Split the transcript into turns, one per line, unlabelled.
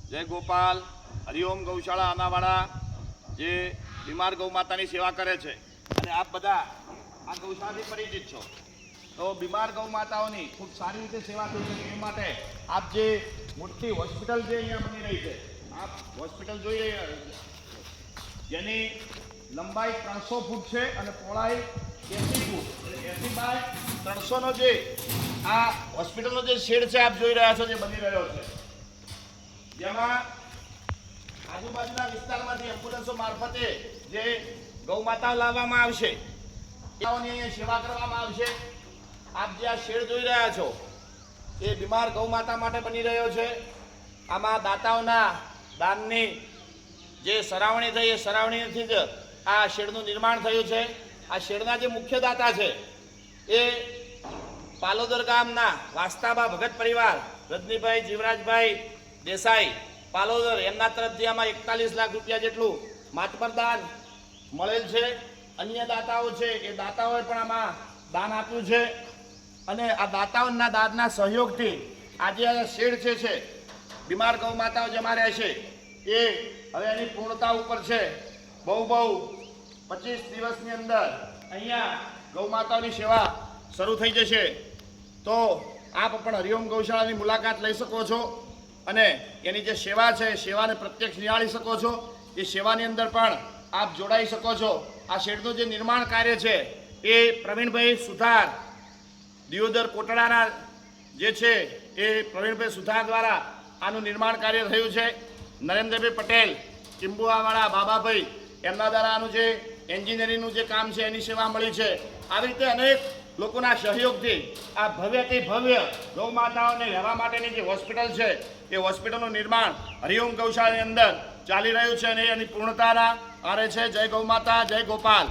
જય ગોપાલ, હરિઓમ ગૌશાળા આનાવાડા જે બીમાર ગૌ માતાની સેવા કરે છે અને આપ બધા આ ગૌશાળાથી પરિચિત છો, તો બીમાર ગૌ માતાઓની ખૂબ સારી રીતે સેવા થઈ શકે એ માટે આપ જે મોટી હોસ્પિટલ જે અહીંયા બની રહી છે, આપ હોસ્પિટલ જોઈ રહ્યા જેની લંબાઈ 300 ફૂટ છે અને પહોળાઈ 80 ફૂટ, 80 બાય 300નો જે આ હોસ્પિટલનો જે શેડ છે આપ જોઈ રહ્યા છો જે બની રહ્યો છે, જેમાં આજુબાજુના વિસ્તારમાંથી એમ્બ્યુલન્સો મારફતે જે ગૌ માતા લાવવામાં આવશે, તેઓની અહીંયા સેવા કરવામાં આવશે. આપ જે આ શેડ જોઈ રહ્યા છો એ બીમાર ગૌ માતા માટે બની રહ્યો છે. આમાં દાતાઓના દાનની જે સરાવણી થઈ એ સરાવણીથી જ આ શેડનું નિર્માણ થયું છે. આ શેડના જે મુખ્ય દાતા છે એ પાલોદર ગામના વાસ્તાબા ભગત પરિવાર રજનીભાઈ જીવરાજભાઈ દેસાઈ પાલોદર, એમના તરફથી આમાં 41 લાખ રૂપિયા જેટલું માતબરદાન મળેલ છે. અન્ય દાતાઓ છે એ દાતાઓએ પણ આમાં દાન આપ્યું છે અને આ દાતાઓના દાનના સહયોગથી આજે આ શેડ છે બીમાર ગૌ માતાઓ જેમાં રહેશે એ હવે એની પૂર્ણતા ઉપર છે. બહુ 25 દિવસની અંદર અહીંયા ગૌ માતાઓની સેવા શરૂ થઈ જશે. તો આપ પણ હરિઓમ ગૌશાળાની મુલાકાત લઈ શકો છો અને એની જે સેવા છે એ સેવાને પ્રત્યક્ષ નિહાળી શકો છો. એ સેવાની અંદર પણ આપ જોડાઈ શકો છો. આ શેડનું જે નિર્માણ કાર્ય છે એ પ્રવીણભાઈ સુથાર દિયોદર કોટડાના જે છે એ પ્રવીણભાઈ સુથાર દ્વારા આનું નિર્માણ કાર્ય થયું છે. નરેન્દ્રભાઈ પટેલ કિંબુઆવાળા બાબાભાઈ એમના દ્વારા આનું જે એન્જિનિયરિંગનું જે કામ છે એની સેવા મળી છે. આવી રીતે અનેક લોકોના સહયોગથી આ ભવ્યથી ભવ્ય ગૌ માતાઓને રહેવા માટેની જે હોસ્પિટલ છે એ હોસ્પિટલનું નિર્માણ હરિઓમ ગૌશાળાની અંદર ચાલી રહ્યું છે અને એની પૂર્ણતાના આરે છે. જય ગૌ માતા, જય ગોપાલ.